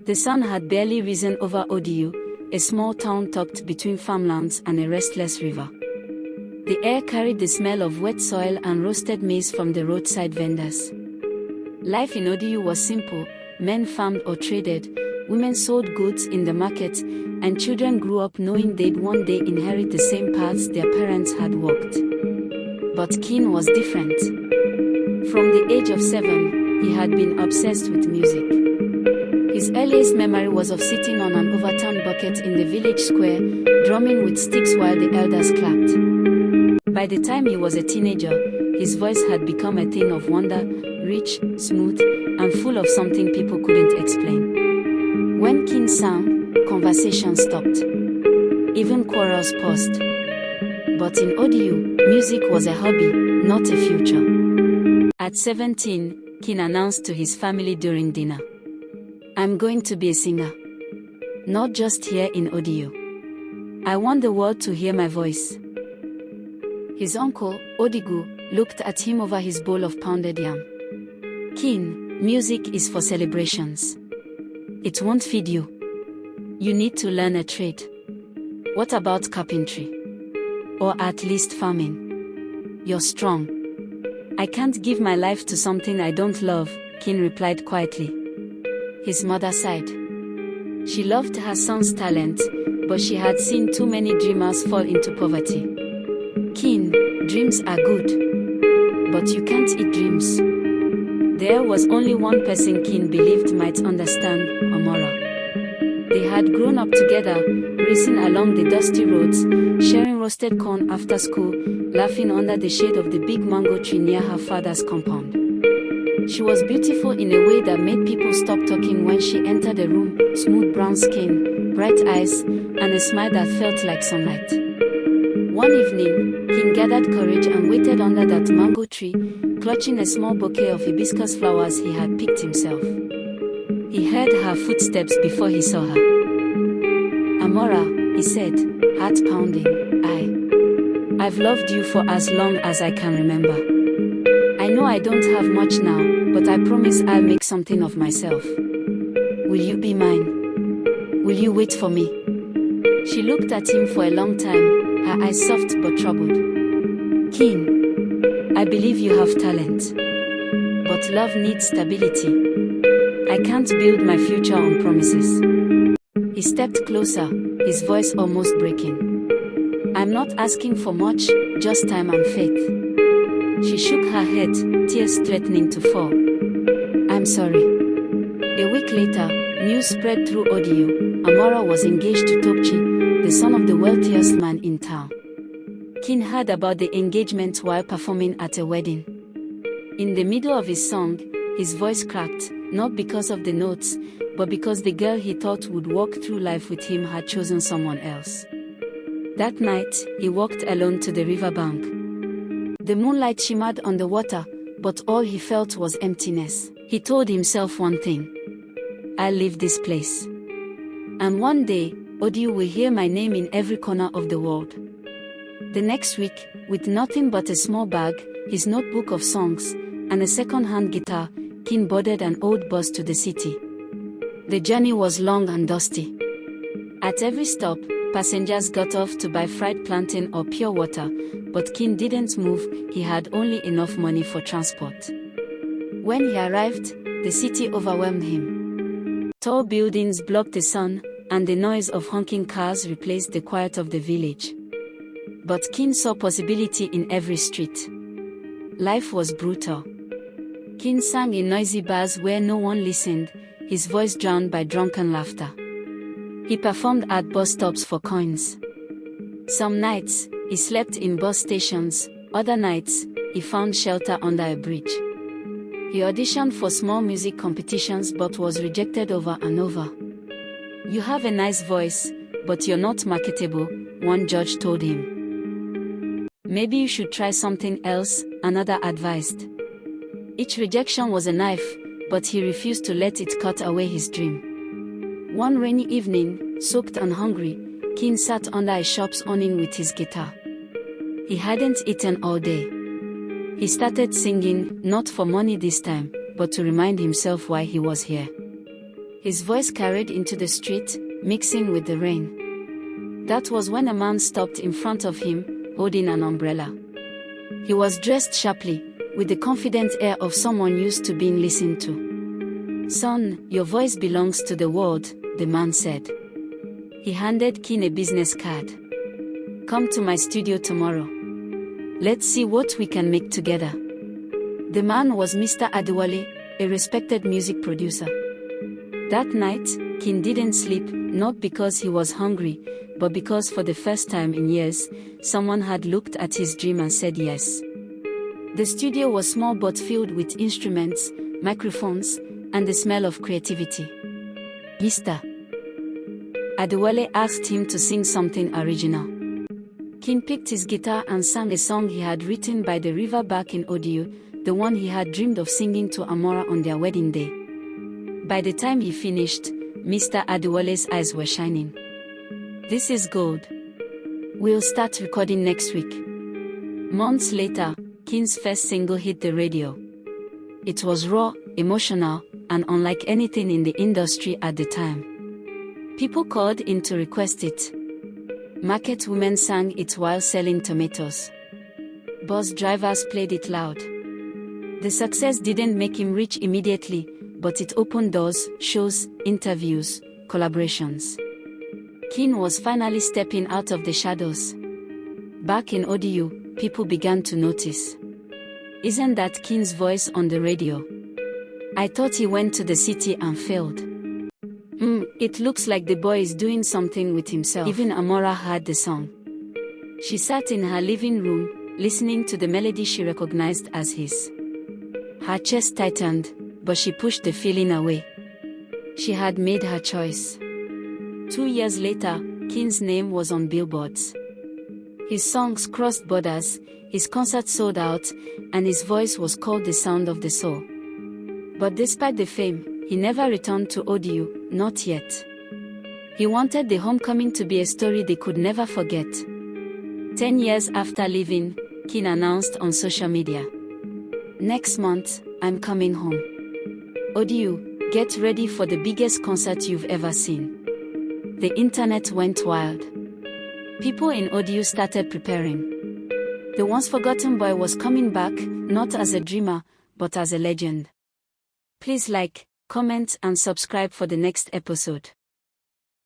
The sun had barely risen over Odiu, a small town tucked between farmlands and a restless river. The air carried the smell of wet soil and roasted maize from the roadside vendors. Life in Odiu was simple: men farmed or traded, women sold goods in the market, and children grew up knowing they'd one day inherit the same paths their parents had walked. But Kin was different. From the age of 7, he had been obsessed with music. His earliest memory was of sitting on an overturned bucket in the village square, drumming with sticks while the elders clapped. By the time he was a teenager, his voice had become a thing of wonder, rich, smooth, and full of something people couldn't explain. When Kin sang, conversation stopped. Even quarrels paused. But in Odiu, music was a hobby, not a future. At 17, Kin announced to his family during dinner, "I'm going to be a singer. Not just here in Odiu. I want the world to hear my voice." His uncle, Odigu, looked at him over his bowl of pounded yam. "Kin, music is for celebrations. It won't feed you. You need to learn a trade. What about carpentry? Or at least farming? You're strong." "I can't give my life to something I don't love," Kin replied quietly. His mother sighed. She loved her son's talent, but she had seen too many dreamers fall into poverty. "Kin, dreams are good. But you can't eat dreams." There was only one person Kin believed might understand: Amora. They had grown up together, racing along the dusty roads, sharing roasted corn after school, laughing under the shade of the big mango tree near her father's compound. She was beautiful in a way that made people stop talking when she entered the room: smooth brown skin, bright eyes, and a smile that felt like sunlight. One evening, Kin gathered courage and waited under that mango tree, clutching a small bouquet of hibiscus flowers he had picked himself. He heard her footsteps before he saw her. "Amora," he said, heart pounding, I've loved you for as long as I can remember. I know I don't have much now, but I promise I'll make something of myself. Will you be mine? Will you wait for me?" She looked at him for a long time, her eyes soft but troubled. "Kin, I believe you have talent. But love needs stability. I can't build my future on promises." He stepped closer, his voice almost breaking. "I'm not asking for much, just time and faith." She shook her head, tears threatening to fall. "I'm sorry." A week later, news spread through Odiu: Amora was engaged to Tokchi, the son of the wealthiest man in town. Kin heard about the engagement while performing at a wedding. In the middle of his song, his voice cracked, not because of the notes, but because the girl he thought would walk through life with him had chosen someone else. That night, he walked alone to the riverbank. The moonlight shimmered on the water, but all he felt was emptiness. He told himself one thing: "I'll leave this place. And one day, Odiu will hear my name in every corner of the world." The next week, with nothing but a small bag, his notebook of songs, and a second-hand guitar, Kin boarded an old bus to the city. The journey was long and dusty. At every stop, passengers got off to buy fried plantain or pure water, but Kin didn't move. He had only enough money for transport. When he arrived, the city overwhelmed him. Tall buildings blocked the sun, and the noise of honking cars replaced the quiet of the village. But Kin saw possibility in every street. Life was brutal. Kin sang in noisy bars where no one listened, his voice drowned by drunken laughter. He performed at bus stops for coins. Some nights, he slept in bus stations; other nights, he found shelter under a bridge. He auditioned for small music competitions but was rejected over and over. "You have a nice voice, but you're not marketable," one judge told him. "Maybe you should try something else," another advised. Each rejection was a knife, but he refused to let it cut away his dream. One rainy evening, soaked and hungry, Kin sat under a shop's awning with his guitar. He hadn't eaten all day. He started singing, not for money this time, but to remind himself why he was here. His voice carried into the street, mixing with the rain. That was when a man stopped in front of him, holding an umbrella. He was dressed sharply, with the confident air of someone used to being listened to. "Son, your voice belongs to the world," the man said. He handed Kin a business card. "Come to my studio tomorrow. Let's see what we can make together." The man was Mr. Adewale, a respected music producer. That night, Kin didn't sleep, not because he was hungry, but because for the first time in years, someone had looked at his dream and said yes. The studio was small but filled with instruments, microphones, and the smell of creativity. Mr. Adewale asked him to sing something original. Kin picked his guitar and sang a song he had written by the river back in Odio, the one he had dreamed of singing to Amora on their wedding day. By the time he finished, Mr. Adewale's eyes were shining. "This is gold. We'll start recording next week." Months later, Kin's first single hit the radio. It was raw, emotional, and unlike anything in the industry at the time. People called in to request it. Market women sang it while selling tomatoes. Bus drivers played it loud. The success didn't make him rich immediately, but it opened doors, shows, interviews, collaborations. Kin was finally stepping out of the shadows. Back in Odio, people began to notice. "Isn't that Kin's voice on the radio? I thought he went to the city and failed. It looks like the boy is doing something with himself." Even Amora heard the song. She sat in her living room, listening to the melody she recognized as his. Her chest tightened, but she pushed the feeling away. She had made her choice. 2 years later, Kin's name was on billboards. His songs crossed borders, his concerts sold out, and his voice was called the sound of the soul. But despite the fame, he never returned to Odio, not yet. He wanted the homecoming to be a story they could never forget. 10 years after leaving, Kin announced on social media, "Next month, I'm coming home. Odio, get ready for the biggest concert you've ever seen." The internet went wild. People in Odio started preparing. The once forgotten boy was coming back, not as a dreamer, but as a legend. Please like, comment and subscribe for the next episode.